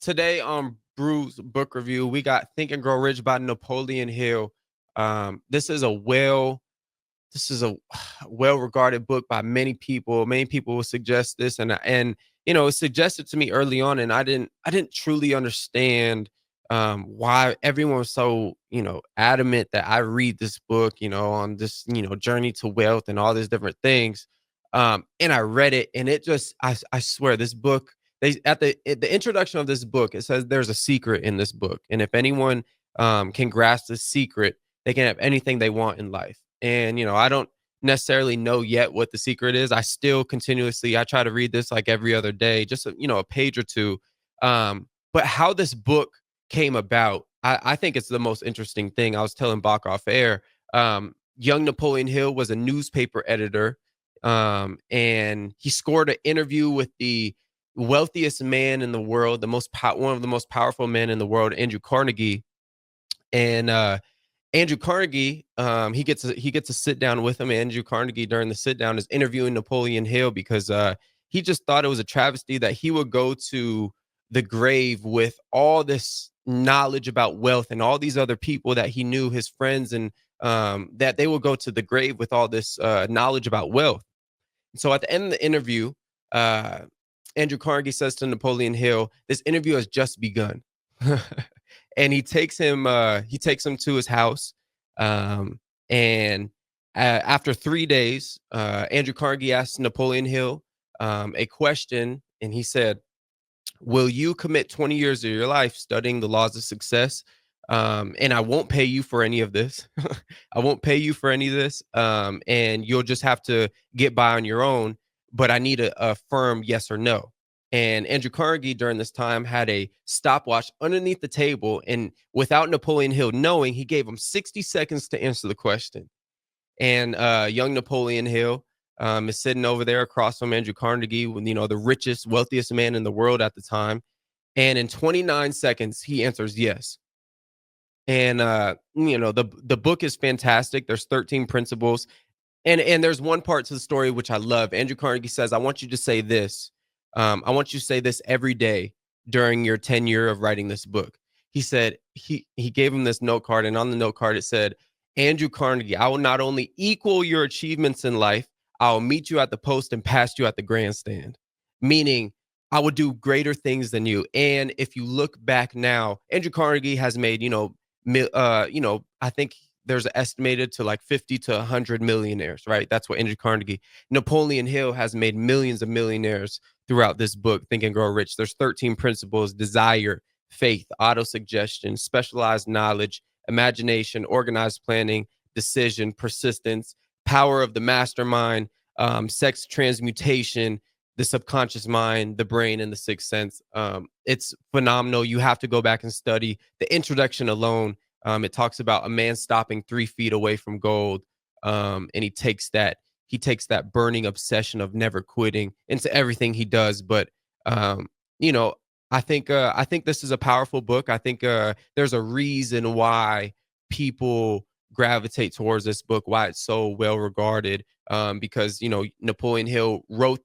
Today on Brew's book review, we got Think and Grow Rich by Napoleon Hill. This is a well regarded book by many people. Many people will suggest this, and it was suggested to me early on, and I didn't truly understand why everyone was so adamant that I read this book, on this journey to wealth and all these different things. And I read it, and it just I swear this book, they at the introduction of this book, it says there's a secret in this book, and if anyone can grasp this secret, they can have anything they want in life. And I don't necessarily know yet what the secret is. I still continuously I try to read this like every other day, just a page or two. But how this book came about, I think it's the most interesting thing. I was telling Bach off air. Young Napoleon Hill was a newspaper editor, and he scored an interview with the wealthiest man in the world, one of the most powerful men in the world, Andrew Carnegie. And Andrew Carnegie, he gets to sit down with him. Andrew Carnegie, during the sit down, is interviewing Napoleon Hill because he just thought it was a travesty that he would go to the grave with all this knowledge about wealth and all these other people that he knew, his friends, and that they would go to the grave with all this knowledge about wealth. So at the end of the interview, uh, Andrew Carnegie says to Napoleon Hill, "This interview has just begun." And he takes him to his house. Um, and after 3 days, Andrew Carnegie asked Napoleon Hill a question, and he said, "Will you commit 20 years of your life studying the laws of success? And I won't pay you for any of this. I won't pay you for any of this. And you'll just have to get by on your own. But I need a firm yes or no." And Andrew Carnegie during this time had a stopwatch underneath the table. And without Napoleon Hill knowing, he gave him 60 seconds to answer the question. And young Napoleon Hill is sitting over there across from Andrew Carnegie, with, the richest, wealthiest man in the world at the time. And in 29 seconds, he answers yes. And the book is fantastic. There's 13 principles. And there's one part to the story which I love. Andrew Carnegie says, "I want you to say this. I want you to say this every day during your tenure of writing this book." He said he gave him this note card, and on the note card it said, "Andrew Carnegie, I will not only equal your achievements in life, I will meet you at the post and pass you at the grandstand." Meaning, I would do greater things than you. And if you look back now, Andrew Carnegie has made, I think there's estimated to like 50 to 100 millionaires, right? That's what Andrew Carnegie. Napoleon Hill has made millions of millionaires throughout this book, Think and Grow Rich. There's 13 principles: desire, faith, auto-suggestion, specialized knowledge, imagination, organized planning, decision, persistence, power of the mastermind, sex transmutation, the subconscious mind, the brain, and the sixth sense. It's phenomenal. You have to go back and study the introduction alone. It talks about a man stopping 3 feet away from gold, and he takes that burning obsession of never quitting into everything he does. But um, you know, I think this is a powerful book. I think there's a reason why people gravitate towards this book, why it's so well regarded. Because Napoleon Hill wrote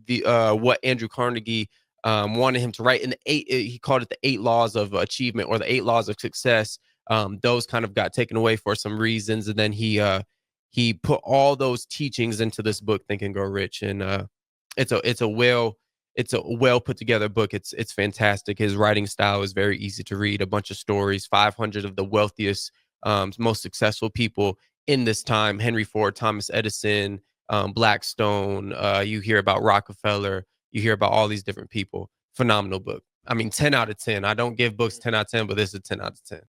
the what Andrew Carnegie wanted him to write in the eight. He called it the 8 laws of achievement, or the 8 laws of success. Those kind of got taken away for some reasons, and then he put all those teachings into this book, Think and Grow Rich. And it's a well put together book. It's fantastic. His writing style is very easy to read. A bunch of stories, 500 of the wealthiest, most successful people in this time: Henry Ford, Thomas Edison, Blackstone. You hear about Rockefeller. You hear about all these different people. Phenomenal book. I mean, 10 out of 10. I don't give books 10 out of 10, but this is a 10 out of 10.